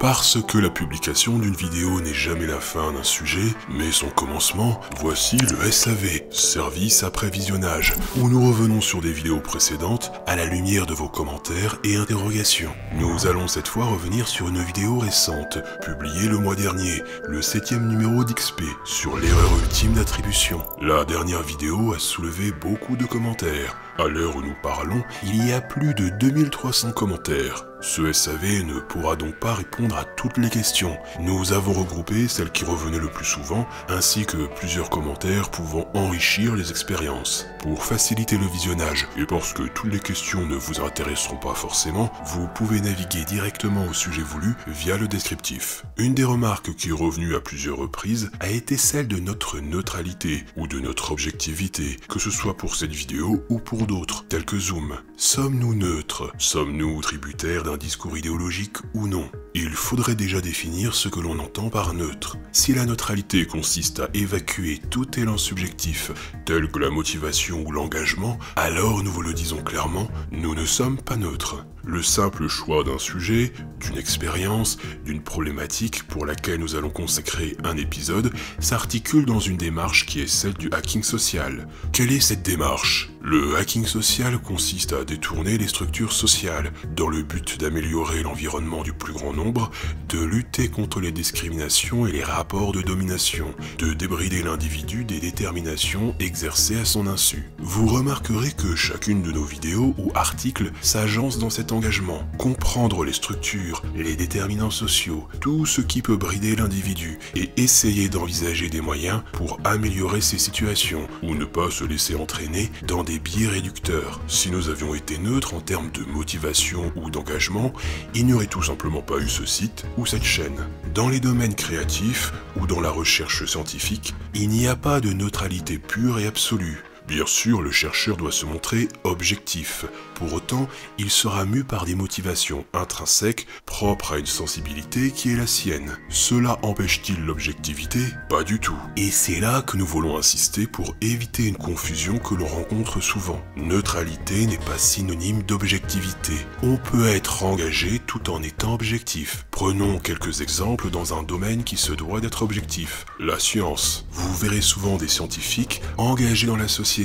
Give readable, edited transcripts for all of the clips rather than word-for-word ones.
Parce que la publication d'une vidéo n'est jamais la fin d'un sujet, mais son commencement, voici le SAV, service après visionnage, où nous revenons sur des vidéos précédentes à la lumière de vos commentaires et interrogations. Nous allons cette fois revenir sur une vidéo récente, publiée le mois dernier, le 7e numéro d'XP, sur l'erreur ultime d'attribution. La dernière vidéo a soulevé beaucoup de commentaires. À l'heure où nous parlons, il y a plus de 2300 commentaires. Ce SAV ne pourra donc pas répondre à toutes les questions. Nous avons regroupé celles qui revenaient le plus souvent, ainsi que plusieurs commentaires pouvant enrichir les expériences. Pour faciliter le visionnage, et parce que toutes les questions ne vous intéresseront pas forcément, vous pouvez naviguer directement au sujet voulu via le descriptif. Une des remarques qui est revenue à plusieurs reprises a été celle de notre neutralité, ou de notre objectivité, que ce soit pour cette vidéo ou pour d'autres, tels que Zoom. Sommes-nous neutres? Sommes-nous tributaires d'un discours idéologique ou non? Il faudrait déjà définir ce que l'on entend par neutre. Si la neutralité consiste à évacuer tout élan subjectif, tel que la motivation ou l'engagement, alors nous vous le disons clairement, nous ne sommes pas neutres. Le simple choix d'un sujet, d'une expérience, d'une problématique pour laquelle nous allons consacrer un épisode, s'articule dans une démarche qui est celle du hacking social. Quelle est cette démarche? Le hacking social consiste à détourner les structures sociales, dans le but d'améliorer l'environnement du plus grand nombre, de lutter contre les discriminations et les rapports de domination, de débrider l'individu des déterminations exercées à son insu. Vous remarquerez que chacune de nos vidéos ou articles s'agence dans cet engagement. Comprendre les structures, les déterminants sociaux, tout ce qui peut brider l'individu et essayer d'envisager des moyens pour améliorer ces situations ou ne pas se laisser entraîner dans des biais réducteurs. Si nous avions été neutres en termes de motivation ou d'engagement, il n'y aurait tout simplement pas eu ce site ou cette chaîne. Dans les domaines créatifs ou dans la recherche scientifique, il n'y a pas de neutralité pure et absolue. Bien sûr, le chercheur doit se montrer objectif. Pour autant, il sera mu par des motivations intrinsèques propres à une sensibilité qui est la sienne. Cela empêche-t-il l'objectivité? Pas du tout. Et c'est là que nous voulons insister pour éviter une confusion que l'on rencontre souvent. Neutralité n'est pas synonyme d'objectivité. On peut être engagé tout en étant objectif. Prenons quelques exemples dans un domaine qui se doit d'être objectif. La science. Vous verrez souvent des scientifiques engagés dans la société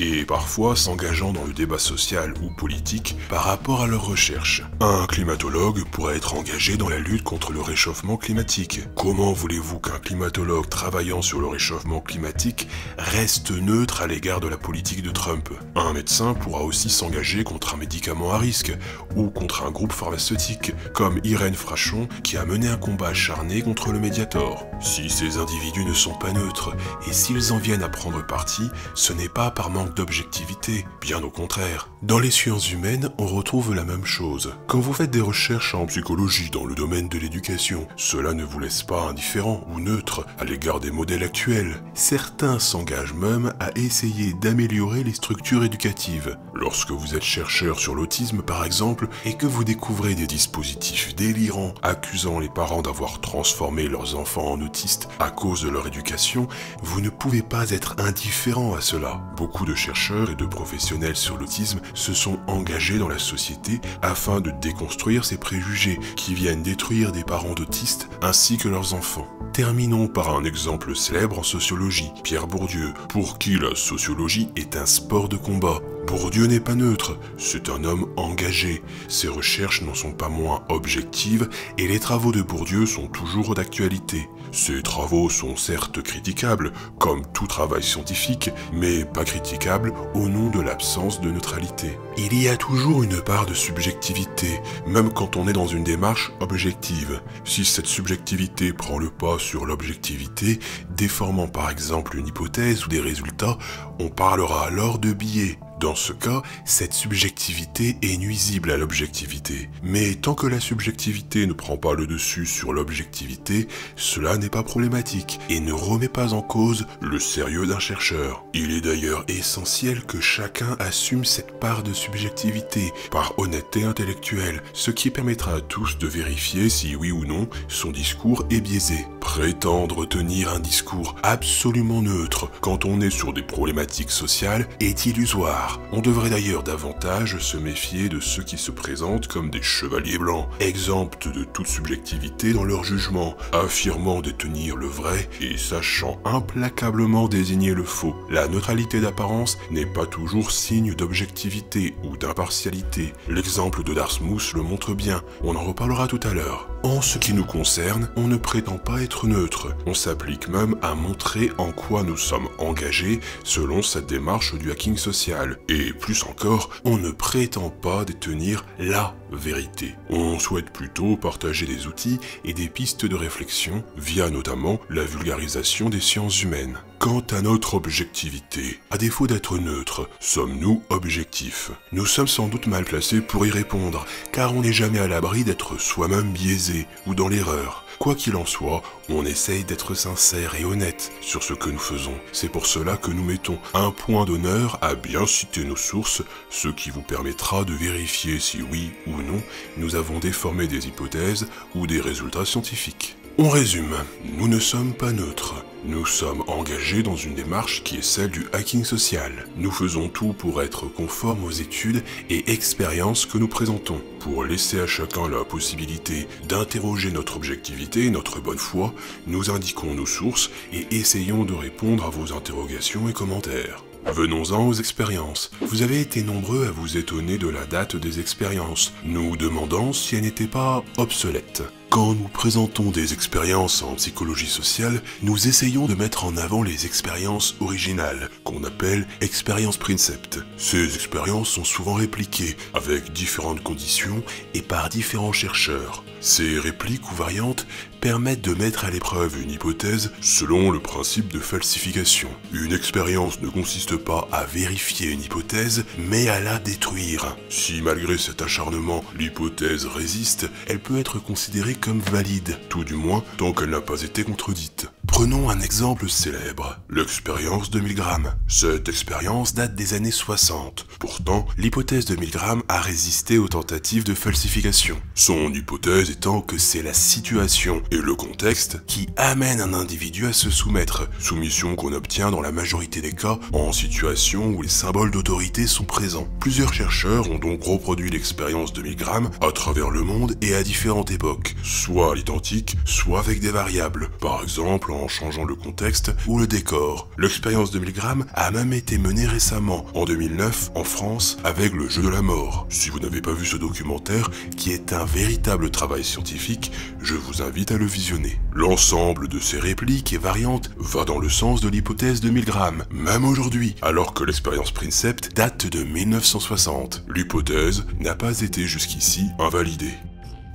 et parfois s'engageant dans le débat social ou politique par rapport à leurs recherches. Un climatologue pourrait être engagé dans la lutte contre le réchauffement climatique. Comment voulez-vous qu'un climatologue travaillant sur le réchauffement climatique reste neutre à l'égard de la politique de Trump? Un médecin pourra aussi s'engager contre un médicament à risque ou contre un groupe pharmaceutique, comme Irène Frachon qui a mené un combat acharné contre le Mediator. Si ces individus ne sont pas neutres et s'ils en viennent à prendre parti, ce n'est pas par manque d'objectivité, bien au contraire. Dans les sciences humaines, on retrouve la même chose. Quand vous faites des recherches en psychologie dans le domaine de l'éducation, cela ne vous laisse pas indifférent ou neutre à l'égard des modèles actuels. Certains s'engagent même à essayer d'améliorer les structures éducatives. Lorsque vous êtes chercheur sur l'autisme par exemple, et que vous découvrez des dispositifs délirants accusant les parents d'avoir transformé leurs enfants en autistes à cause de leur éducation, vous ne pouvez pas être indifférent à cela. Beaucoup de chercheurs et de professionnels sur l'autisme se sont engagés dans la société afin de déconstruire ces préjugés qui viennent détruire des parents d'autistes ainsi que leurs enfants. Terminons par un exemple célèbre en sociologie, Pierre Bourdieu, pour qui la sociologie est un sport de combat. Bourdieu n'est pas neutre, c'est un homme engagé. Ses recherches n'en sont pas moins objectives et les travaux de Bourdieu sont toujours d'actualité. Ces travaux sont certes critiquables, comme tout travail scientifique, mais pas critiquables au nom de l'absence de neutralité. Il y a toujours une part de subjectivité, même quand on est dans une démarche objective. Si cette subjectivité prend le pas sur l'objectivité, déformant par exemple une hypothèse ou des résultats, on parlera alors de biais. Dans ce cas, cette subjectivité est nuisible à l'objectivité. Mais tant que la subjectivité ne prend pas le dessus sur l'objectivité, cela n'est pas problématique et ne remet pas en cause le sérieux d'un chercheur. Il est d'ailleurs essentiel que chacun assume cette part de subjectivité par honnêteté intellectuelle, ce qui permettra à tous de vérifier si oui ou non son discours est biaisé. Prétendre tenir un discours absolument neutre quand on est sur des problématiques sociales est illusoire. On devrait d'ailleurs davantage se méfier de ceux qui se présentent comme des chevaliers blancs, exempts de toute subjectivité dans leur jugement, affirmant détenir le vrai et sachant implacablement désigner le faux. La neutralité d'apparence n'est pas toujours signe d'objectivité ou d'impartialité. L'exemple de Darsmouth le montre bien, on en reparlera tout à l'heure. En ce qui nous concerne, on ne prétend pas être neutre, on s'applique même à montrer en quoi nous sommes engagés selon cette démarche du hacking social. Et plus encore, on ne prétend pas détenir la vérité. On souhaite plutôt partager des outils et des pistes de réflexion via notamment la vulgarisation des sciences humaines. Quant à notre objectivité, à défaut d'être neutre, sommes-nous objectifs? Nous sommes sans doute mal placés pour y répondre, car on n'est jamais à l'abri d'être soi-même biaisé ou dans l'erreur. Quoi qu'il en soit, on essaye d'être sincère et honnête sur ce que nous faisons. C'est pour cela que nous mettons un point d'honneur à bien citer nos sources, ce qui vous permettra de vérifier si oui ou non nous avons déformé des hypothèses ou des résultats scientifiques. On résume, nous ne sommes pas neutres. Nous sommes engagés dans une démarche qui est celle du hacking social. Nous faisons tout pour être conformes aux études et expériences que nous présentons. Pour laisser à chacun la possibilité d'interroger notre objectivité et notre bonne foi, nous indiquons nos sources et essayons de répondre à vos interrogations et commentaires. Venons-en aux expériences. Vous avez été nombreux à vous étonner de la date des expériences, nous demandant si elles n'étaient pas obsolètes. Quand nous présentons des expériences en psychologie sociale, nous essayons de mettre en avant les expériences originales, qu'on appelle expériences Princept. Ces expériences sont souvent répliquées, avec différentes conditions et par différents chercheurs. Ces répliques ou variantes permettent de mettre à l'épreuve une hypothèse selon le principe de falsification. Une expérience ne consiste pas à vérifier une hypothèse, mais à la détruire. Si malgré cet acharnement, l'hypothèse résiste, elle peut être considérée comme valide, tout du moins tant qu'elle n'a pas été contredite. Prenons un exemple célèbre, l'expérience de Milgram. Cette expérience date des années 60. Pourtant, l'hypothèse de Milgram a résisté aux tentatives de falsification. Son hypothèse étant que c'est la situation et le contexte qui amènent un individu à se soumettre, soumission qu'on obtient dans la majorité des cas en situation où les symboles d'autorité sont présents. Plusieurs chercheurs ont donc reproduit l'expérience de Milgram à travers le monde et à différentes époques, soit à l'identique, soit avec des variables, par exemple en changeant le contexte ou le décor. L'expérience de Milgram a même été menée récemment, en 2009, en France, avec le jeu de la mort. Si vous n'avez pas vu ce documentaire, qui est un véritable travail scientifique, je vous invite à le visionner. L'ensemble de ces répliques et variantes va dans le sens de l'hypothèse de Milgram, même aujourd'hui, alors que l'expérience Princept date de 1960. L'hypothèse n'a pas été jusqu'ici invalidée.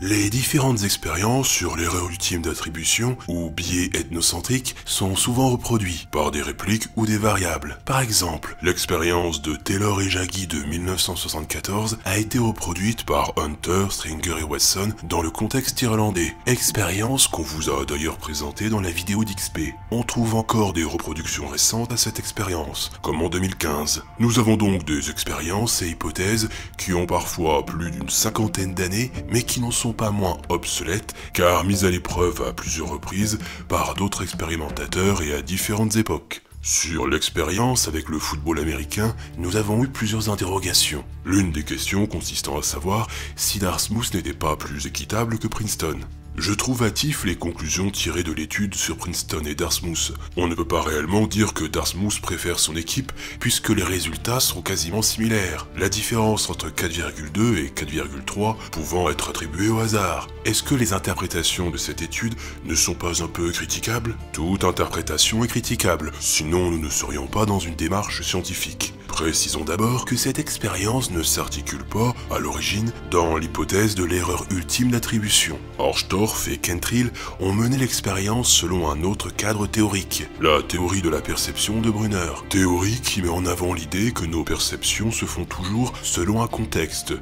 Les différentes expériences sur l'erreur ultime d'attribution ou biais ethnocentriques sont souvent reproduits par des répliques ou des variables. Par exemple, l'expérience de Taylor et Jaggi de 1974 a été reproduite par Hunter, Stringer et Watson dans le contexte irlandais. Expérience qu'on vous a d'ailleurs présentée dans la vidéo d'XP. On trouve encore des reproductions récentes à cette expérience, comme en 2015. Nous avons donc des expériences et hypothèses qui ont parfois plus d'une cinquantaine d'années, mais qui n'en sont pas moins obsolètes, car mises à l'épreuve à plusieurs reprises par d'autres expérimentateurs et à différentes époques. Sur l'expérience avec le football américain, nous avons eu plusieurs interrogations. L'une des questions consistant à savoir si Darsmouth n'était pas plus équitable que Princeton. Je trouve hâtif les conclusions tirées de l'étude sur Princeton et Darsmouth. On ne peut pas réellement dire que Darsmouth préfère son équipe puisque les résultats sont quasiment similaires. La différence entre 4,2 et 4,3 pouvant être attribuée au hasard. Est-ce que les interprétations de cette étude ne sont pas un peu critiquables? Toute interprétation est critiquable, sinon nous ne serions pas dans une démarche scientifique. Précisons d'abord que cette expérience ne s'articule pas, à l'origine, dans l'hypothèse de l'erreur ultime d'attribution. Orstorff et Kentrill ont mené l'expérience selon un autre cadre théorique, la théorie de la perception de Brunner. Théorie qui met en avant l'idée que nos perceptions se font toujours selon un contexte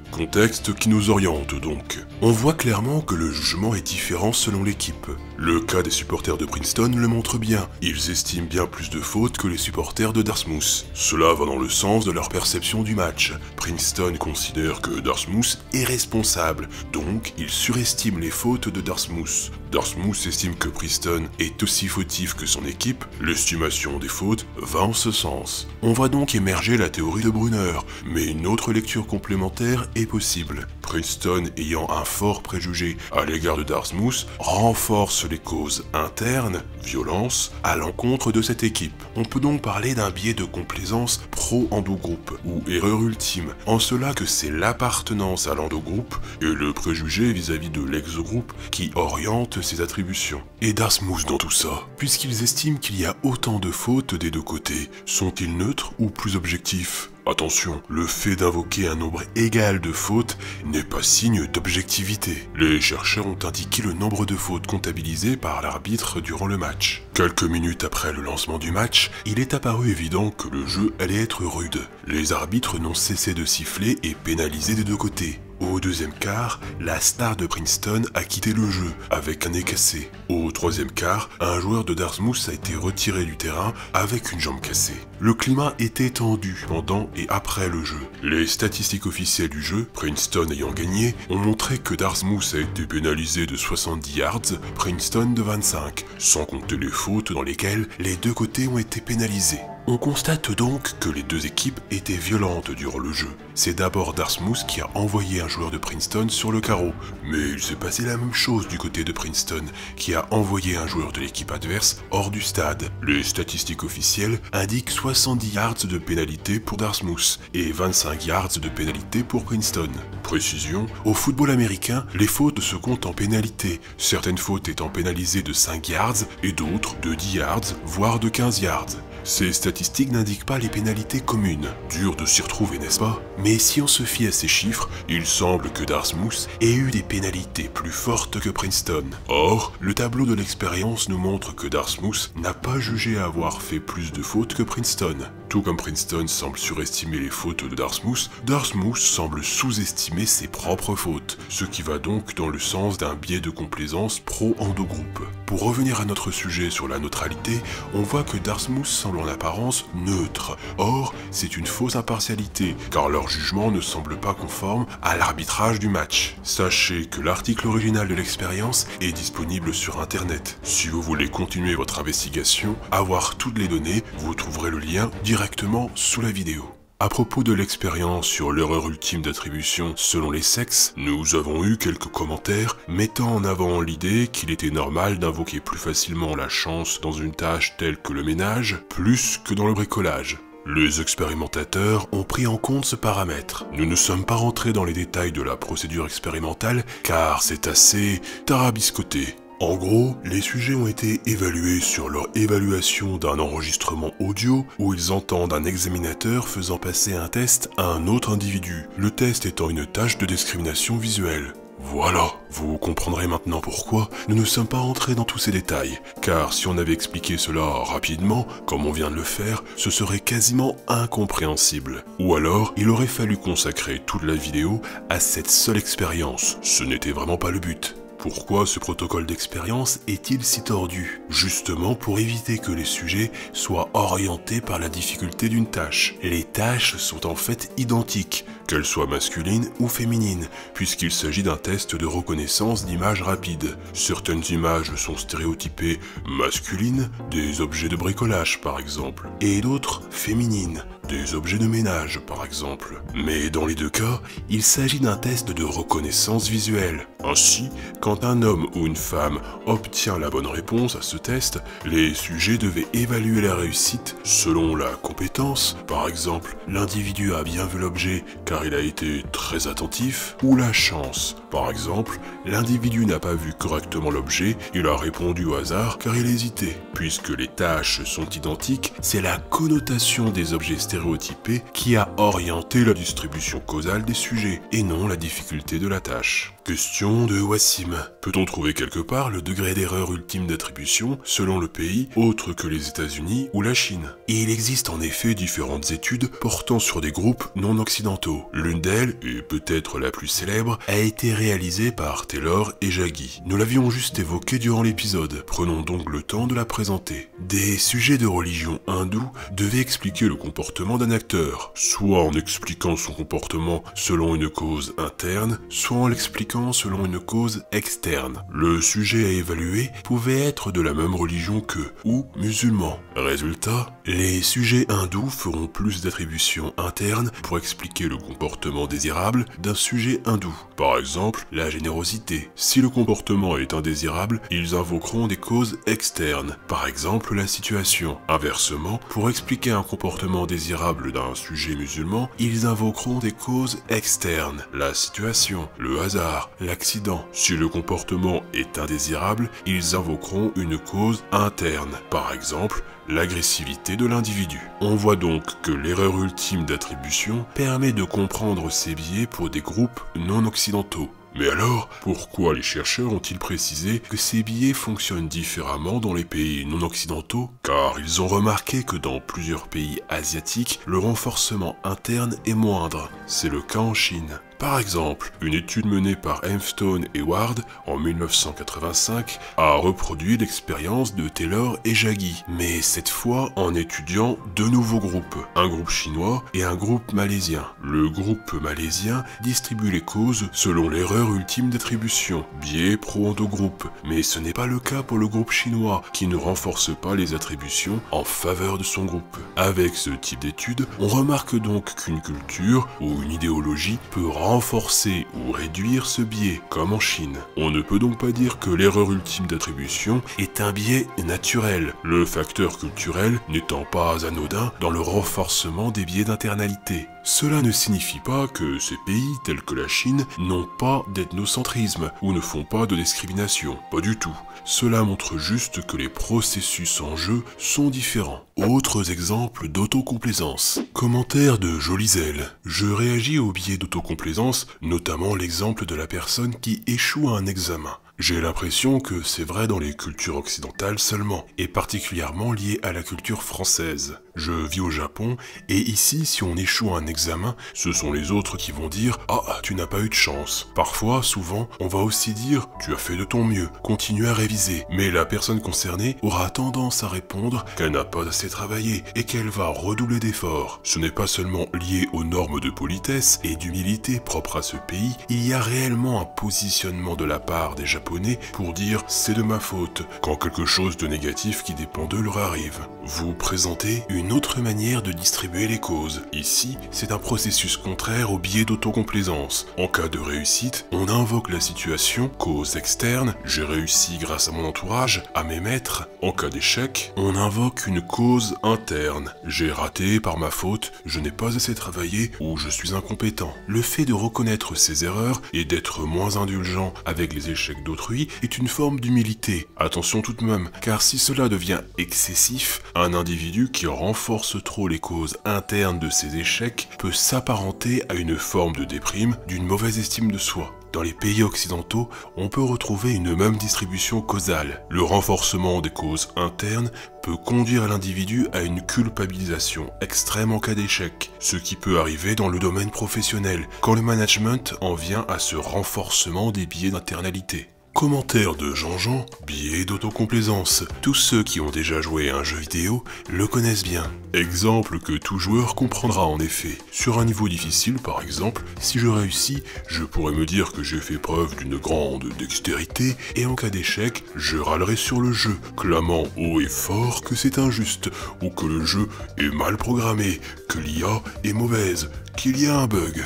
qui nous oriente donc. On voit clairement que le jugement est différent selon l'équipe. Le cas des supporters de Princeton le montre bien, ils estiment bien plus de fautes que les supporters de Darsmouth. Cela va dans le sens de leur perception du match. Princeton considère que Dartmouth est responsable, donc il surestime les fautes de Dartmouth. Dartmouth estime que Princeton est aussi fautif que son équipe, l'estimation des fautes va en ce sens. On voit donc émerger la théorie de Brunner, mais une autre lecture complémentaire est possible. Princeton, ayant un fort préjugé à l'égard de Dartmouth, renforce les causes internes, violence, à l'encontre de cette équipe. On peut donc parler d'un biais de complaisance pro-endogroupe, ou erreur ultime, en cela que c'est l'appartenance à l'endogroupe et le préjugé vis-à-vis de l'exogroupe qui oriente ses attributions. Et Dartmouth dans tout ça, puisqu'ils estiment qu'il y a autant de fautes des deux côtés, sont-ils neutres ou plus objectifs ? Attention, le fait d'invoquer un nombre égal de fautes n'est pas signe d'objectivité. Les chercheurs ont indiqué le nombre de fautes comptabilisées par l'arbitre durant le match. Quelques minutes après le lancement du match, il est apparu évident que le jeu allait être rude. Les arbitres n'ont cessé de siffler et pénaliser des deux côtés. Au deuxième quart, la star de Princeton a quitté le jeu avec un nez cassé. Au troisième quart, un joueur de Dartmouth a été retiré du terrain avec une jambe cassée. Le climat était tendu pendant et après le jeu. Les statistiques officielles du jeu, Princeton ayant gagné, ont montré que Dartmouth a été pénalisé de 70 yards, Princeton de 25, sans compter les fautes dans lesquelles les deux côtés ont été pénalisés. On constate donc que les deux équipes étaient violentes durant le jeu. C'est d'abord Dartmouth qui a envoyé un joueur de Princeton sur le carreau, mais il s'est passé la même chose du côté de Princeton, qui a envoyé un joueur de l'équipe adverse hors du stade. Les statistiques officielles indiquent 70 yards de pénalité pour Dartmouth et 25 yards de pénalité pour Princeton. Précision, au football américain, les fautes se comptent en pénalité, certaines fautes étant pénalisées de 5 yards et d'autres de 10 yards, voire de 15 yards. Ces statistiques n'indiquent pas les pénalités communes. Dur de s'y retrouver, n'est-ce pas? Mais si on se fie à ces chiffres, il semble que Dartmouth ait eu des pénalités plus fortes que Princeton. Or, le tableau de l'expérience nous montre que Dartmouth n'a pas jugé avoir fait plus de fautes que Princeton. Tout comme Princeton semble surestimer les fautes de Dartmouth, Dartmouth semble sous-estimer ses propres fautes, ce qui va donc dans le sens d'un biais de complaisance pro-endogroupe. Pour revenir à notre sujet sur la neutralité, on voit que Dartmouth semble en apparence neutre. Or, c'est une fausse impartialité, car leur jugement ne semble pas conforme à l'arbitrage du match. Sachez que l'article original de l'expérience est disponible sur internet. Si vous voulez continuer votre investigation, avoir toutes les données, vous trouverez le lien directement sous la vidéo. À propos de l'expérience sur l'erreur ultime d'attribution selon les sexes, nous avons eu quelques commentaires mettant en avant l'idée qu'il était normal d'invoquer plus facilement la chance dans une tâche telle que le ménage, plus que dans le bricolage. Les expérimentateurs ont pris en compte ce paramètre. Nous ne sommes pas rentrés dans les détails de la procédure expérimentale car c'est assez tarabiscoté. En gros, les sujets ont été évalués sur leur évaluation d'un enregistrement audio où ils entendent un examinateur faisant passer un test à un autre individu, le test étant une tâche de discrimination visuelle. Voilà, vous comprendrez maintenant pourquoi nous ne sommes pas rentrés dans tous ces détails, car si on avait expliqué cela rapidement, comme on vient de le faire, ce serait quasiment incompréhensible. Ou alors, il aurait fallu consacrer toute la vidéo à cette seule expérience, ce n'était vraiment pas le but. Pourquoi ce protocole d'expérience est-il si tordu? Justement pour éviter que les sujets soient orientés par la difficulté d'une tâche. Les tâches sont en fait identiques, qu'elles soient masculines ou féminines, puisqu'il s'agit d'un test de reconnaissance d'images rapides. Certaines images sont stéréotypées masculines, des objets de bricolage par exemple, et d'autres féminines, des objets de ménage par exemple. Mais dans les deux cas, il s'agit d'un test de reconnaissance visuelle. Ainsi, quand un homme ou une femme obtient la bonne réponse à ce test, les sujets devaient évaluer la réussite selon la compétence. Par exemple, l'individu a bien vu l'objet car il a été très attentif, ou la chance. Par exemple, l'individu n'a pas vu correctement l'objet, il a répondu au hasard car il hésitait. Puisque les tâches sont identiques, c'est la connotation des objets stéréotypés qui a orienté la distribution causale des sujets, et non la difficulté de la tâche. Question de Wassim. Peut-on trouver quelque part le degré d'erreur ultime d'attribution selon le pays autre que les États-Unis ou la Chine? Il existe en effet différentes études portant sur des groupes non occidentaux. L'une d'elles, et peut-être la plus célèbre, a été réalisée par Taylor et Jaggi. Nous l'avions juste évoquée durant l'épisode, prenons donc le temps de la présenter. Des sujets de religion hindoue devaient expliquer le comportement d'un acteur, soit en expliquant son comportement selon une cause interne, soit en l'expliquant selon une cause externe. Le sujet à évaluer pouvait être de la même religion qu'eux, ou musulman. Résultat, les sujets hindous feront plus d'attributions internes pour expliquer le comportement désirable d'un sujet hindou. Par exemple, la générosité. Si le comportement est indésirable, ils invoqueront des causes externes. Par exemple, la situation. Inversement, pour expliquer un comportement désirable d'un sujet musulman, ils invoqueront des causes externes. La situation, le hasard, l'accident. Si le comportement est indésirable, ils invoqueront une cause interne. Par exemple, l'agressivité de l'individu. On voit donc que l'erreur ultime d'attribution permet de comprendre ces biais pour des groupes non occidentaux. Mais alors, pourquoi les chercheurs ont-ils précisé que ces biais fonctionnent différemment dans les pays non occidentaux? Car ils ont remarqué que dans plusieurs pays asiatiques, le renforcement interne est moindre. C'est le cas en Chine. Par exemple, une étude menée par Hempstone et Ward en 1985 a reproduit l'expérience de Taylor et Jaggi, mais cette fois en étudiant deux nouveaux groupes, un groupe chinois et un groupe malaisien. Le groupe malaisien distribue les causes selon l'erreur ultime d'attribution, biais pro-endogroupe, mais ce n'est pas le cas pour le groupe chinois qui ne renforce pas les attributions en faveur de son groupe. Avec ce type d'étude, on remarque donc qu'une culture ou une idéologie peut renforcer ou réduire ce biais, comme en Chine. On ne peut donc pas dire que l'erreur ultime d'attribution est un biais naturel, le facteur culturel n'étant pas anodin dans le renforcement des biais d'internalité. Cela ne signifie pas que ces pays, tels que la Chine, n'ont pas d'ethnocentrisme ou ne font pas de discrimination. Pas du tout. Cela montre juste que les processus en jeu sont différents. Autres exemples d'autocomplaisance. Commentaire de Jolizel. Je réagis au biais d'autocomplaisance, notamment l'exemple de la personne qui échoue à un examen. J'ai l'impression que c'est vrai dans les cultures occidentales seulement, et particulièrement lié à la culture française. Je vis au Japon, et ici, si on échoue à un examen, ce sont les autres qui vont dire « Ah, tu n'as pas eu de chance ». Parfois, souvent, on va aussi dire « Tu as fait de ton mieux, continue à réviser ». Mais la personne concernée aura tendance à répondre qu'elle n'a pas assez travaillé, et qu'elle va redoubler d'efforts. Ce n'est pas seulement lié aux normes de politesse et d'humilité propres à ce pays, il y a réellement un positionnement de la part des Japonais pour dire « c'est de ma faute » quand quelque chose de négatif qui dépend d'eux leur arrive. Vous présentez une autre manière de distribuer les causes. Ici, c'est un processus contraire au biais d'autocomplaisance. En cas de réussite, on invoque la situation, cause externe, j'ai réussi grâce à mon entourage, à mes maîtres. En cas d'échec, on invoque une cause interne, j'ai raté par ma faute, je n'ai pas assez travaillé ou je suis incompétent. Le fait de reconnaître ses erreurs et d'être moins indulgent avec les échecs d'autrui est une forme d'humilité. Attention tout de même, car si cela devient excessif, un individu qui renforce trop les causes internes de ses échecs peut s'apparenter à une forme de déprime, d'une mauvaise estime de soi. Dans les pays occidentaux, on peut retrouver une même distribution causale. Le renforcement des causes internes peut conduire l'individu à une culpabilisation extrême en cas d'échec, ce qui peut arriver dans le domaine professionnel, quand le management en vient à ce renforcement des biais d'internalité. Commentaire de Jean-Jean, biais d'autocomplaisance. Tous ceux qui ont déjà joué à un jeu vidéo le connaissent bien. Exemple que tout joueur comprendra en effet. Sur un niveau difficile par exemple, si je réussis, je pourrais me dire que j'ai fait preuve d'une grande dextérité et en cas d'échec, je râlerai sur le jeu, clamant haut et fort que c'est injuste, ou que le jeu est mal programmé, que l'IA est mauvaise, qu'il y a un bug.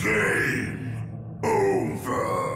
Game over.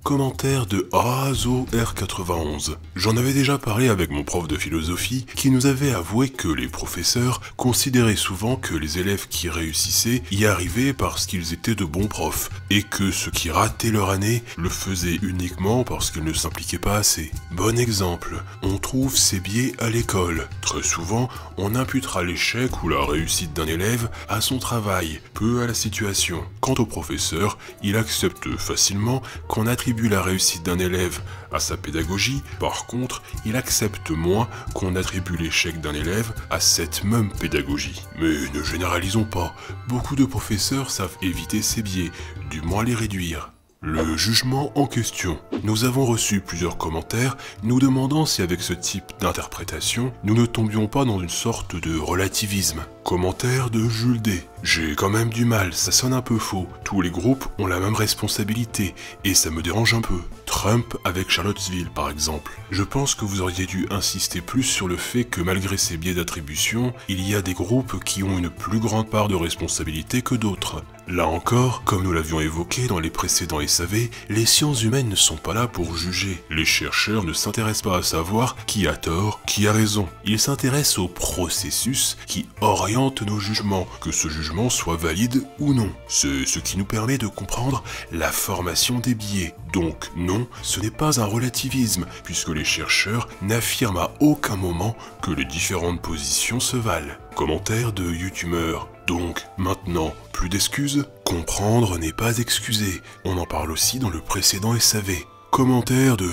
Commentaire de Arazo R91. J'en avais déjà parlé avec mon prof de philosophie qui nous avait avoué que les professeurs considéraient souvent que les élèves qui réussissaient y arrivaient parce qu'ils étaient de bons profs et que ceux qui rataient leur année le faisaient uniquement parce qu'ils ne s'impliquaient pas assez. Bon exemple, on trouve ces biais à l'école. Très souvent, on imputera l'échec ou la réussite d'un élève à son travail, peu à la situation. Quant au professeur, il accepte facilement qu'on attribue attribue la réussite d'un élève à sa pédagogie. Par contre, il accepte moins qu'on attribue l'échec d'un élève à cette même pédagogie. Mais ne généralisons pas, beaucoup de professeurs savent éviter ces biais, du moins les réduire. Le jugement en question. Nous avons reçu plusieurs commentaires nous demandant si avec ce type d'interprétation, nous ne tombions pas dans une sorte de relativisme. Commentaire de Jules D. J'ai quand même du mal, ça sonne un peu faux. Tous les groupes ont la même responsabilité et ça me dérange un peu. Trump avec Charlottesville par exemple. Je pense que vous auriez dû insister plus sur le fait que malgré ces biais d'attribution, il y a des groupes qui ont une plus grande part de responsabilité que d'autres. Là encore, comme nous l'avions évoqué dans les précédents SAV, les sciences humaines ne sont pas là pour juger. Les chercheurs ne s'intéressent pas à savoir qui a tort, qui a raison. Ils s'intéressent au processus qui oriente nos jugements, que ce jugement soit valide ou non. C'est ce qui nous permet de comprendre la formation des biais. Donc non, ce n'est pas un relativisme, puisque les chercheurs n'affirment à aucun moment que les différentes positions se valent. Commentaire de YouTubeur. Donc, maintenant, plus d'excuses? Comprendre n'est pas excuser. On en parle aussi dans le précédent SAV. Commentaire de...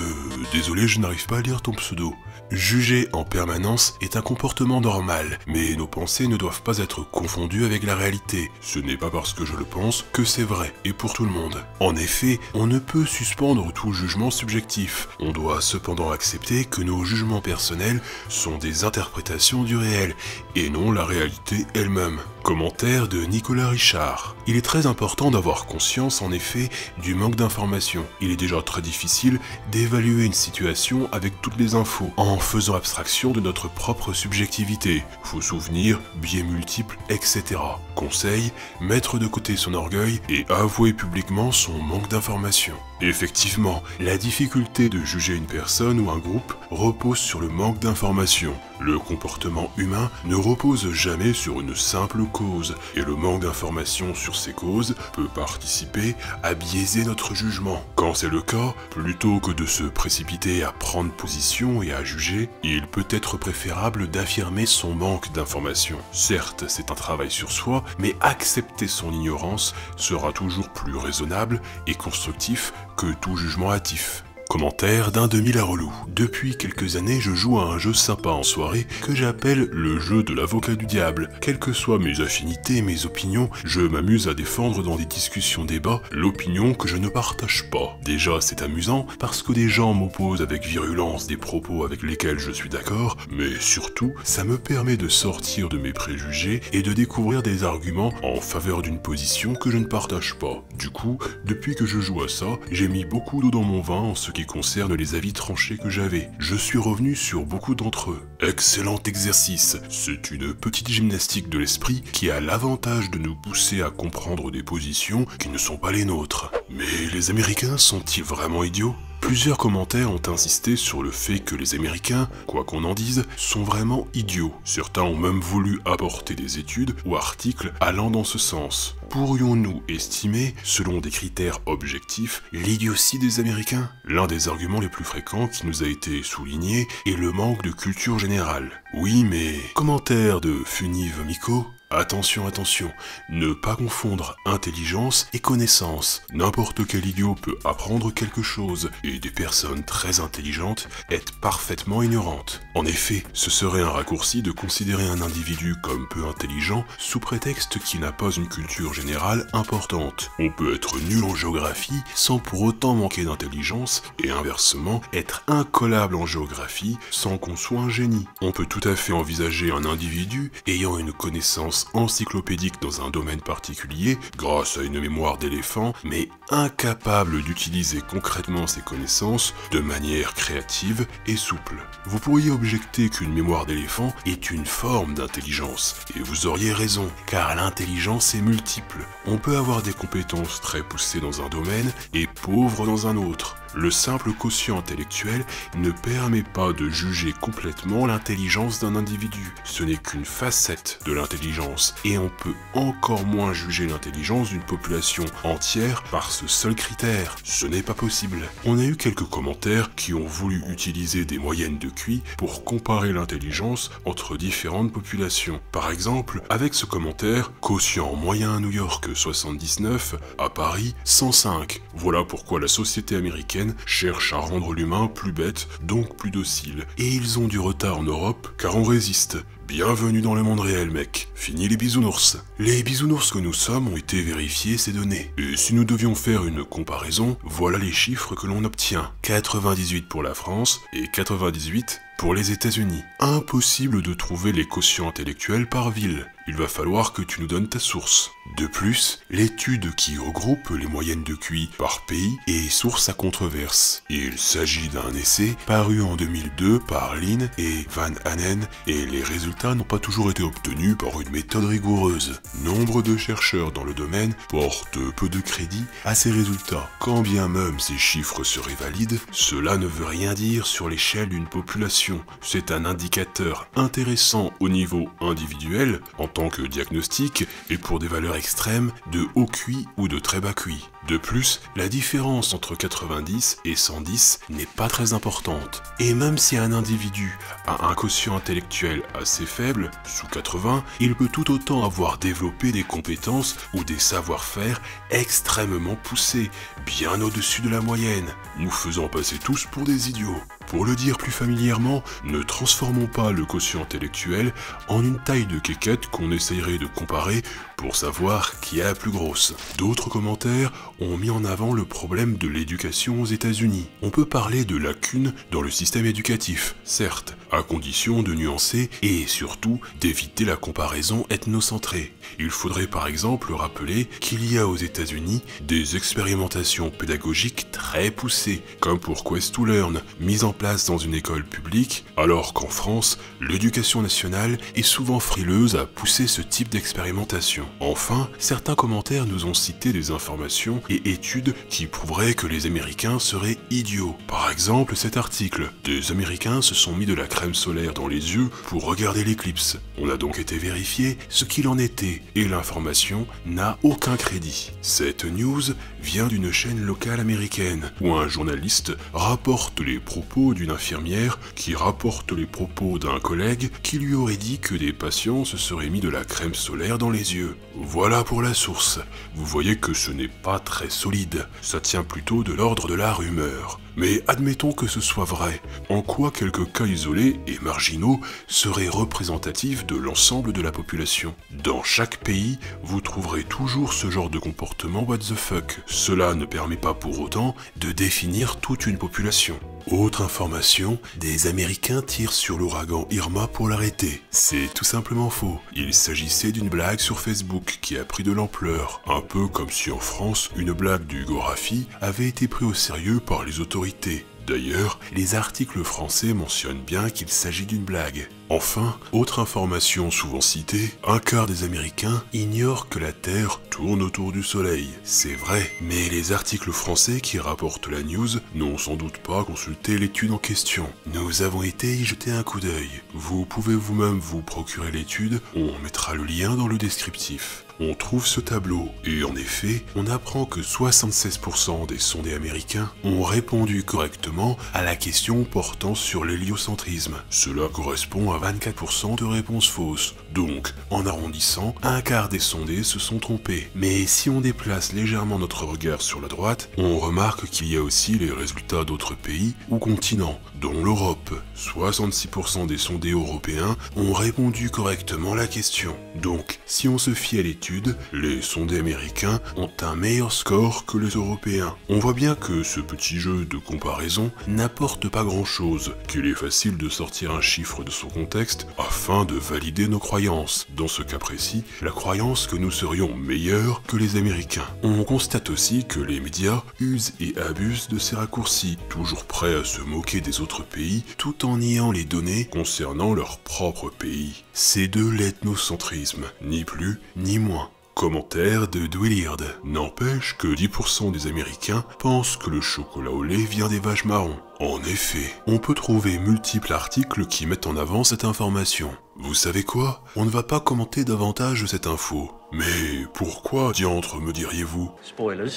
Désolé, je n'arrive pas à lire ton pseudo. Juger en permanence est un comportement normal, mais nos pensées ne doivent pas être confondues avec la réalité. Ce n'est pas parce que je le pense que c'est vrai, et pour tout le monde. En effet, on ne peut suspendre tout jugement subjectif. On doit cependant accepter que nos jugements personnels sont des interprétations du réel, et non la réalité elle-même. Commentaire de Nicolas Richard. Il est très important d'avoir conscience en effet du manque d'informations. Il est déjà très difficile d'évaluer une situation avec toutes les infos, en faisant abstraction de notre propre subjectivité, faux souvenirs, biais multiples, etc. Conseil, mettre de côté son orgueil et avouer publiquement son manque d'informations. Effectivement, la difficulté de juger une personne ou un groupe repose sur le manque d'informations. Le comportement humain ne repose jamais sur une simple cause, et le manque d'informations sur ces causes peut participer à biaiser notre jugement. Quand c'est le cas, plutôt que de se précipiter à prendre position et à juger, il peut être préférable d'affirmer son manque d'informations. Certes, c'est un travail sur soi, mais accepter son ignorance sera toujours plus raisonnable et constructif que tout jugement hâtif. Commentaire d'un demi-la-relou. Depuis quelques années, je joue à un jeu sympa en soirée que j'appelle le jeu de l'avocat du diable. Quelles que soient mes affinités et mes opinions, je m'amuse à défendre dans des discussions-débats l'opinion que je ne partage pas. Déjà, c'est amusant parce que des gens m'opposent avec virulence des propos avec lesquels je suis d'accord, mais surtout, ça me permet de sortir de mes préjugés et de découvrir des arguments en faveur d'une position que je ne partage pas. Du coup, depuis que je joue à ça, j'ai mis beaucoup d'eau dans mon vin en ce qui concerne les avis tranchés que j'avais. Je suis revenu sur beaucoup d'entre eux. Excellent exercice. C'est une petite gymnastique de l'esprit qui a l'avantage de nous pousser à comprendre des positions qui ne sont pas les nôtres. Mais les Américains sont-ils vraiment idiots ? Plusieurs commentaires ont insisté sur le fait que les Américains, quoi qu'on en dise, sont vraiment idiots. Certains ont même voulu apporter des études ou articles allant dans ce sens. Pourrions-nous estimer, selon des critères objectifs, l'idiotie des Américains ? L'un des arguments les plus fréquents qui nous a été souligné est le manque de culture générale. Oui, mais... Commentaire de Funiv Miko. Attention, attention, ne pas confondre intelligence et connaissance. N'importe quel idiot peut apprendre quelque chose, et des personnes très intelligentes être parfaitement ignorantes. En effet, ce serait un raccourci de considérer un individu comme peu intelligent sous prétexte qu'il n'a pas une culture générale importante. On peut être nul en géographie sans pour autant manquer d'intelligence, et inversement, être incollable en géographie sans qu'on soit un génie. On peut tout à fait envisager un individu ayant une connaissance encyclopédique dans un domaine particulier, grâce à une mémoire d'éléphant, mais incapable d'utiliser concrètement ses connaissances de manière créative et souple. Vous pourriez objecter qu'une mémoire d'éléphant est une forme d'intelligence, et vous auriez raison, car l'intelligence est multiple. On peut avoir des compétences très poussées dans un domaine et pauvres dans un autre. Le simple quotient intellectuel ne permet pas de juger complètement l'intelligence d'un individu. Ce n'est qu'une facette de l'intelligence et on peut encore moins juger l'intelligence d'une population entière par ce seul critère. Ce n'est pas possible. On a eu quelques commentaires qui ont voulu utiliser des moyennes de QI pour comparer l'intelligence entre différentes populations. Par exemple, avec ce commentaire, quotient moyen à New York 79, à Paris 105. Voilà pourquoi la société américaine cherche à rendre l'humain plus bête, donc plus docile. Et ils ont du retard en Europe, car on résiste. Bienvenue dans le monde réel, mec. Fini les bisounours. Les bisounours que nous sommes ont été vérifiés ces données. Et si nous devions faire une comparaison, voilà les chiffres que l'on obtient. 98 pour la France et 98 pour les États-Unis. Impossible de trouver les quotients intellectuels par ville. Il va falloir que tu nous donnes ta source. De plus, l'étude qui regroupe les moyennes de QI par pays est source à controverse. Il s'agit d'un essai paru en 2002 par Lin et Van Hanen et les résultats n'ont pas toujours été obtenus par une méthode rigoureuse. Nombre de chercheurs dans le domaine portent peu de crédit à ces résultats. Quand bien même ces chiffres seraient valides, cela ne veut rien dire sur l'échelle d'une population. C'est un indicateur intéressant au niveau individuel en tant que diagnostic et pour des valeurs extrêmes de haut QI ou de très bas QI. De plus, la différence entre 90 et 110 n'est pas très importante. Et même si un individu a un quotient intellectuel assez faible, sous 80, il peut tout autant avoir développé des compétences ou des savoir-faire extrêmement poussés, bien au-dessus de la moyenne, nous faisant passer tous pour des idiots. Pour le dire plus familièrement, ne transformons pas le quotient intellectuel en une taille de quéquette qu'on essayerait de comparer pour savoir qui a la plus grosse. D'autres commentaires ont mis en avant le problème de l'éducation aux États-Unis. On peut parler de lacunes dans le système éducatif, certes, à condition de nuancer et surtout d'éviter la comparaison ethnocentrée. Il faudrait par exemple rappeler qu'il y a aux États-Unis des expérimentations pédagogiques très poussées, comme pour Quest to Learn, mise en place dans une école publique, alors qu'en France, l'éducation nationale est souvent frileuse à pousser ce type d'expérimentation. Enfin, certains commentaires nous ont cité des informations et études qui prouveraient que les Américains seraient idiots. Par exemple, cet article. Des Américains se sont mis de la crème solaire dans les yeux pour regarder l'éclipse. On a donc été vérifier ce qu'il en était, et l'information n'a aucun crédit. Cette news vient d'une chaîne locale américaine, où un journaliste rapporte les propos d'une infirmière qui rapporte les propos d'un collègue qui lui aurait dit que des patients se seraient mis de la crème solaire dans les yeux. Voilà pour la source. Vous voyez que ce n'est pas très solide, ça tient plutôt de l'ordre de la rumeur. Mais admettons que ce soit vrai, en quoi quelques cas isolés et marginaux seraient représentatifs de l'ensemble de la population. Dans chaque pays, vous trouverez toujours ce genre de comportement what the fuck. Cela ne permet pas pour autant de définir toute une population. Autre information, des Américains tirent sur l'ouragan Irma pour l'arrêter. C'est tout simplement faux. Il s'agissait d'une blague sur Facebook qui a pris de l'ampleur. Un peu comme si en France, une blague du Gorafi avait été prise au sérieux par les autorités. D'ailleurs, les articles français mentionnent bien qu'il s'agit d'une blague. Enfin, autre information souvent citée, un quart des Américains ignorent que la Terre tourne autour du Soleil. C'est vrai, mais les articles français qui rapportent la news n'ont sans doute pas consulté l'étude en question. Nous avons été y jeter un coup d'œil. Vous pouvez vous-même vous procurer l'étude, on mettra le lien dans le descriptif. On trouve ce tableau, et en effet, on apprend que 76% des sondés américains ont répondu correctement à la question portant sur l'héliocentrisme. Cela correspond à 24% de réponses fausses. Donc, en arrondissant, un quart des sondés se sont trompés. Mais si on déplace légèrement notre regard sur la droite, on remarque qu'il y a aussi les résultats d'autres pays ou continents, dont l'Europe. 66% des sondés européens ont répondu correctement à la question. Donc, si on se fie à l'étude, les sondés américains ont un meilleur score que les Européens. On voit bien que ce petit jeu de comparaison n'apporte pas grand-chose, qu'il est facile de sortir un chiffre de son contexte afin de valider nos croyances. Dans ce cas précis, la croyance que nous serions meilleurs que les Américains. On constate aussi que les médias usent et abusent de ces raccourcis, toujours prêts à se moquer des autres pays tout en niant les données concernant leur propre pays. C'est de l'ethnocentrisme, ni plus ni moins. Commentaire de Dwillard. N'empêche que 10% des Américains pensent que le chocolat au lait vient des vaches marrons. En effet, on peut trouver multiples articles qui mettent en avant cette information. Vous savez quoi? On ne va pas commenter davantage cette info. Mais pourquoi diantre me diriez-vous? Spoilers.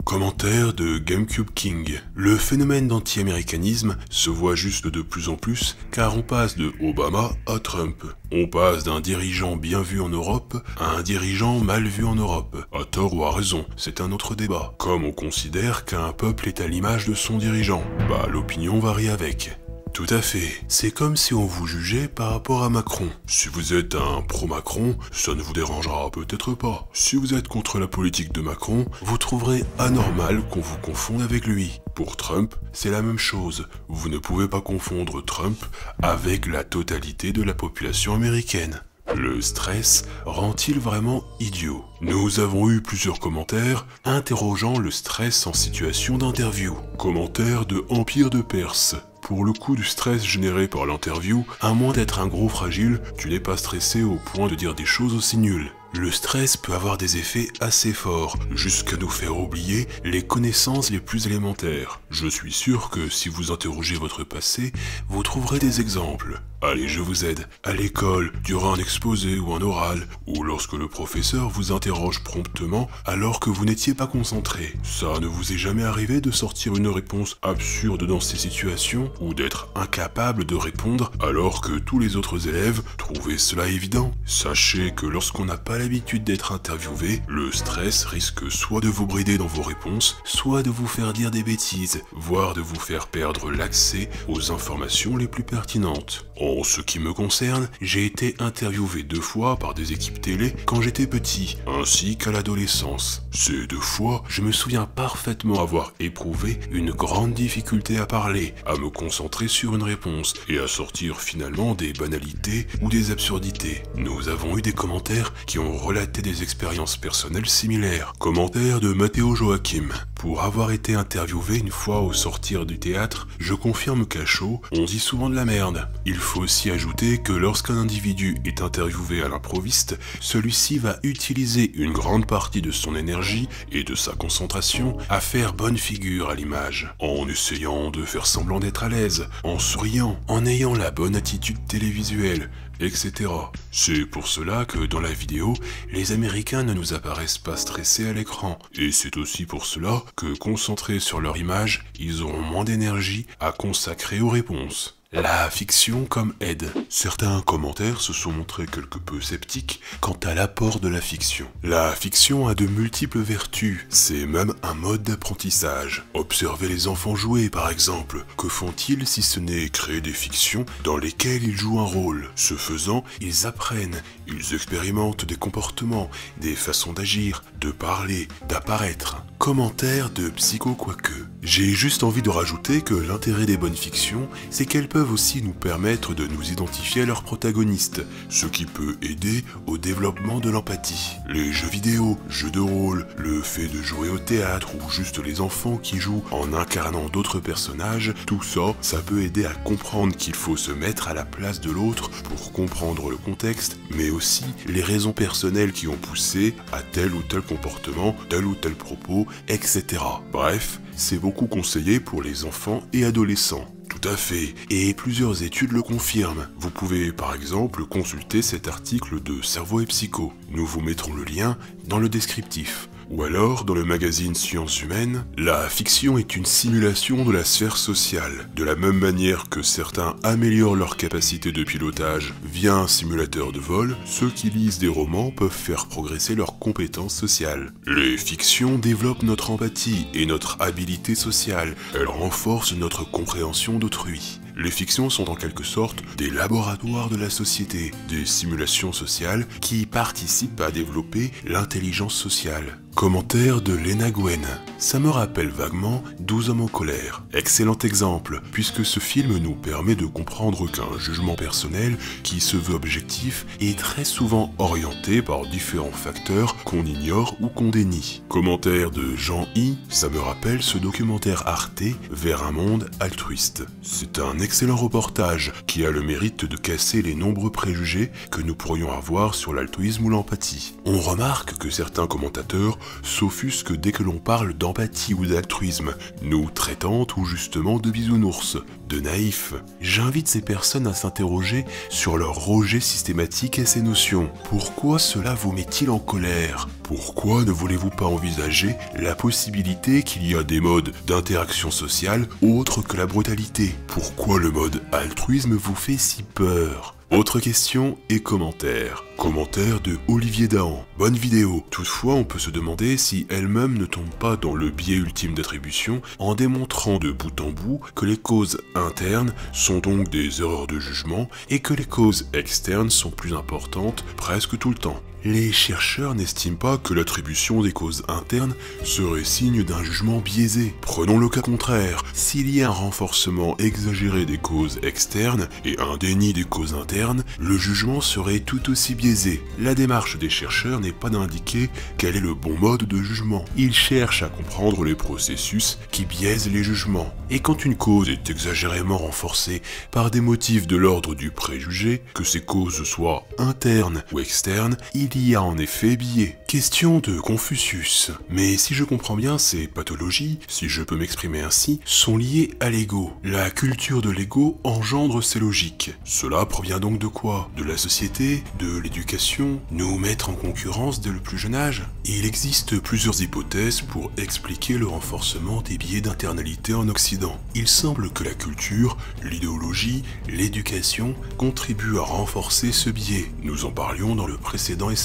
Commentaire de GameCube King. Le phénomène d'anti-américanisme se voit juste de plus en plus car on passe de Obama à Trump. On passe d'un dirigeant bien vu en Europe à un dirigeant mal vu en Europe. À tort ou à raison, c'est un autre débat. Comme on considère qu'un peuple est à l'image de son dirigeant, l'opinion varie avec. Tout à fait. C'est comme si on vous jugeait par rapport à Macron. Si vous êtes un pro-Macron, ça ne vous dérangera peut-être pas. Si vous êtes contre la politique de Macron, vous trouverez anormal qu'on vous confonde avec lui. Pour Trump, c'est la même chose. Vous ne pouvez pas confondre Trump avec la totalité de la population américaine. Le stress rend-il vraiment idiot? Nous avons eu plusieurs commentaires interrogeant le stress en situation d'interview. Commentaire de Empire de Perse. Pour le coup du stress généré par l'interview, à moins d'être un gros fragile, tu n'es pas stressé au point de dire des choses aussi nulles. Le stress peut avoir des effets assez forts, jusqu'à nous faire oublier les connaissances les plus élémentaires. Je suis sûr que si vous interrogez votre passé, vous trouverez des exemples. Allez, je vous aide. À l'école, durant un exposé ou un oral, ou lorsque le professeur vous interroge promptement alors que vous n'étiez pas concentré. Ça ne vous est jamais arrivé de sortir une réponse absurde dans ces situations, ou d'être incapable de répondre alors que tous les autres élèves trouvaient cela évident? Sachez que lorsqu'on n'a pas l'habitude d'être interviewé, le stress risque soit de vous brider dans vos réponses, soit de vous faire dire des bêtises, voire de vous faire perdre l'accès aux informations les plus pertinentes. En ce qui me concerne, j'ai été interviewé 2 fois par des équipes télé quand j'étais petit, ainsi qu'à l'adolescence. Ces 2 fois, je me souviens parfaitement avoir éprouvé une grande difficulté à parler, à me concentrer sur une réponse, et à sortir finalement des banalités ou des absurdités. Nous avons eu des commentaires qui ont relaté des expériences personnelles similaires. Commentaire de Matteo Joachim. Pour avoir été interviewé une fois au sortir du théâtre, je confirme qu'à chaud, on dit souvent de la merde. Il faut aussi ajouter que lorsqu'un individu est interviewé à l'improviste, celui-ci va utiliser une grande partie de son énergie et de sa concentration à faire bonne figure à l'image, en essayant de faire semblant d'être à l'aise, en souriant, en ayant la bonne attitude télévisuelle, etc. C'est pour cela que dans la vidéo, les Américains ne nous apparaissent pas stressés à l'écran, et c'est aussi pour cela que concentrés sur leur image, ils auront moins d'énergie à consacrer aux réponses. La fiction comme aide. Certains commentaires se sont montrés quelque peu sceptiques quant à l'apport de la fiction. La fiction a de multiples vertus, c'est même un mode d'apprentissage. Observez les enfants jouer par exemple. Que font-ils si ce n'est créer des fictions dans lesquelles ils jouent un rôle? Ce faisant, ils apprennent, ils expérimentent des comportements, des façons d'agir, de parler, d'apparaître. Commentaire de Psycho Quoique. J'ai juste envie de rajouter que l'intérêt des bonnes fictions, c'est qu'elles peuvent aussi nous permettre de nous identifier à leurs protagonistes, ce qui peut aider au développement de l'empathie. Les jeux vidéo, jeux de rôle, le fait de jouer au théâtre ou juste les enfants qui jouent en incarnant d'autres personnages, tout ça, ça peut aider à comprendre qu'il faut se mettre à la place de l'autre pour comprendre le contexte, mais aussi les raisons personnelles qui ont poussé à tel ou tel comportement, tel ou tel propos, etc. Bref, c'est beaucoup conseillé pour les enfants et adolescents. Tout à fait, et plusieurs études le confirment. Vous pouvez par exemple consulter cet article de Cerveau et Psycho. Nous vous mettrons le lien dans le descriptif. Ou alors, dans le magazine Sciences Humaines, la fiction est une simulation de la sphère sociale. De la même manière que certains améliorent leur capacité de pilotage via un simulateur de vol, ceux qui lisent des romans peuvent faire progresser leurs compétences sociales. Les fictions développent notre empathie et notre habilité sociale. Elles renforcent notre compréhension d'autrui. Les fictions sont en quelque sorte des laboratoires de la société, des simulations sociales qui participent à développer l'intelligence sociale. Commentaire de Lena Gwen. Ça me rappelle vaguement 12 hommes en colère. Excellent exemple, puisque ce film nous permet de comprendre qu'un jugement personnel qui se veut objectif est très souvent orienté par différents facteurs qu'on ignore ou qu'on dénie. Commentaire de Jean I. Ça me rappelle ce documentaire Arte vers un monde altruiste. C'est un excellent reportage qui a le mérite de casser les nombreux préjugés que nous pourrions avoir sur l'altruisme ou l'empathie. On remarque que certains commentateurs s'offusquent dès que l'on parle d'empathie ou d'altruisme, nous traitant tout justement de bisounours, de naïfs. J'invite ces personnes à s'interroger sur leur rejet systématique à ces notions. Pourquoi cela vous met-il en colère ? Pourquoi ne voulez-vous pas envisager la possibilité qu'il y a des modes d'interaction sociale autres que la brutalité ? Pourquoi le mode altruisme vous fait si peur ? Autre question et commentaire. Commentaire de Olivier Dahan. Bonne vidéo. Toutefois, on peut se demander si elle-même ne tombe pas dans le biais ultime d'attribution en démontrant de bout en bout que les causes internes sont donc des erreurs de jugement et que les causes externes sont plus importantes presque tout le temps. Les chercheurs n'estiment pas que l'attribution des causes internes serait signe d'un jugement biaisé. Prenons le cas contraire. S'il y a un renforcement exagéré des causes externes et un déni des causes internes, le jugement serait tout aussi biaisé. La démarche des chercheurs n'est pas d'indiquer quel est le bon mode de jugement. Ils cherchent à comprendre les processus qui biaisent les jugements. Et quand une cause est exagérément renforcée par des motifs de l'ordre du préjugé, que ces causes soient internes ou externes, il y a en effet biais. Question de Confucius. Mais si je comprends bien, ces pathologies, si je peux m'exprimer ainsi, sont liées à l'ego. La culture de l'ego engendre ces logiques. Cela provient donc de quoi? De la société? De l'éducation? Nous mettre en concurrence dès le plus jeune âge? Il existe plusieurs hypothèses pour expliquer le renforcement des biais d'internalité en Occident. Il semble que la culture, l'idéologie, l'éducation contribuent à renforcer ce biais. Nous en parlions dans le précédent SAV.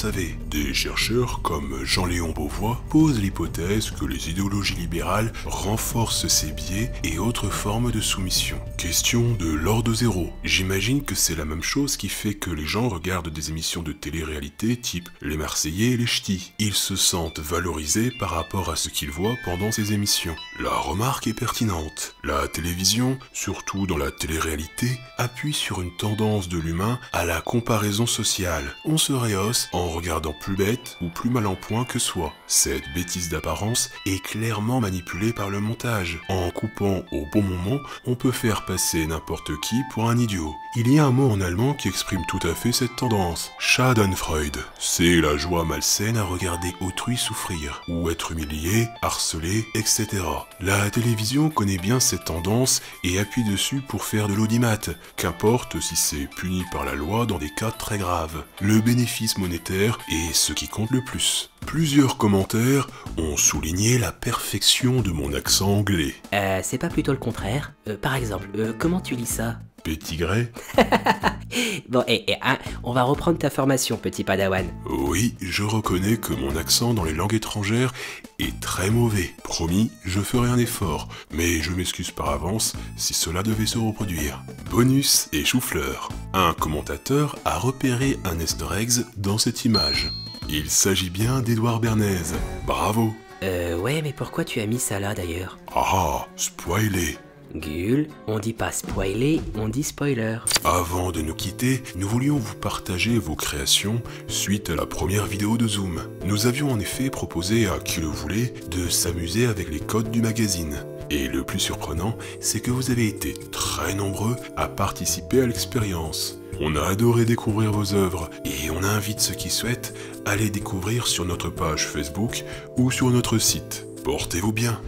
Des chercheurs comme Jean-Léon Beauvois posent l'hypothèse que les idéologies libérales renforcent ces biais et autres formes de soumission. Question de Lord Zéro. J'imagine que c'est la même chose qui fait que les gens regardent des émissions de télé-réalité type Les Marseillais et les Ch'tis. Ils se sentent valorisés par rapport à ce qu'ils voient pendant ces émissions. La remarque est pertinente. La télévision, surtout dans la télé-réalité, appuie sur une tendance de l'humain à la comparaison sociale. On se rehausse en regardant plus bête ou plus mal en point que soi. Cette bêtise d'apparence est clairement manipulée par le montage. En coupant au bon moment, on peut faire passer n'importe qui pour un idiot. Il y a un mot en allemand qui exprime tout à fait cette tendance. Schadenfreude. C'est la joie malsaine à regarder autrui souffrir, ou être humilié, harcelé, etc. La télévision connaît bien cette tendance et appuie dessus pour faire de l'audimat, qu'importe si c'est puni par la loi dans des cas très graves. Le bénéfice monétaire est ce qui compte le plus. Plusieurs commentaires ont souligné la perfection de mon accent anglais. C'est pas plutôt le contraire? Par exemple, comment tu lis ça? Pétigré. Bon, on va reprendre ta formation, petit padawan. Oui, je reconnais que mon accent dans les langues étrangères est très mauvais. Promis, je ferai un effort, mais je m'excuse par avance si cela devait se reproduire. Bonus et chou-fleur. Un commentateur a repéré un easter egg dans cette image. Il s'agit bien d'Edouard Bernays. Bravo. Ouais, mais pourquoi tu as mis ça là d'ailleurs? Ah, spoilé. Gul, on dit pas spoiler, on dit spoiler. Avant de nous quitter, nous voulions vous partager vos créations suite à la première vidéo de Zoom. Nous avions en effet proposé à qui le voulait de s'amuser avec les codes du magazine. Et le plus surprenant, c'est que vous avez été très nombreux à participer à l'expérience. On a adoré découvrir vos œuvres et on invite ceux qui souhaitent à les découvrir sur notre page Facebook ou sur notre site. Portez-vous bien.